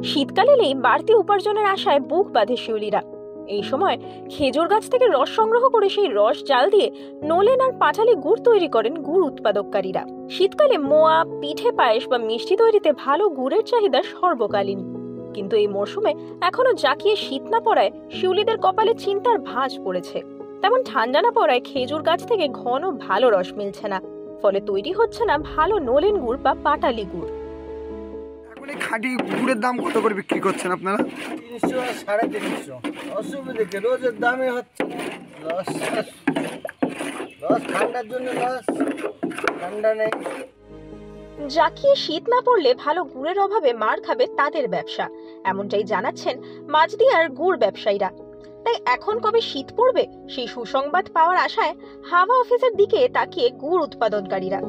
শীতকাল এলেই বাড়তি উপার্জনের আশায় বুক বাঁধে শিউলিরা। এই সময় খেজুর গাছ থেকে রস সংগ্রহ করে সেই রস জাল দিয়ে নলেন আর পাটালি গুড় তৈরি করেন গুড় উৎপাদককারীরা। শীতকালে মোয়া, পিঠে পায়েস বা মিষ্টি তৈরিতে ভালো গুড়ের চাহিদা সর্বকালীন। কিন্তু এই মরশুমে এখনো জাকিয়ে শীত না পড়ায় শিউলিদের কপালে চিন্তার ভাঁজ পড়েছে। তেমন ঠান্ডা না পড়ায় খেজুর গাছ থেকে ঘন ভালো রস মিলছে না, ফলে তৈরি হচ্ছে না ভালো নলেন গুড় বা পাটালি গুড়। এখন এই খাঁটি গুড়ের দাম কত করে বিক্রি করছেন আপনারা? 300 আর 350। অসুবিধা কি, রোজের দামে হচ্ছে লস। লস ঠান্ডার জন্য লস, ঠান্ডা নেই। জাকিয়ে শীত না পড়লে ভালো গুড়ের অভাবে মার খাবে তাদের ব্যবসা, এমনটাই জানাচ্ছেন মাঝদিয়ার গুড় ব্যবসায়ীরা। তাই এখন কবে শীত পড়বে সেই সুসংবাদ পাওয়ার আশায় হাওয়া অফিসের দিকে তাকিয়ে গুড় উৎপাদনকারীরা।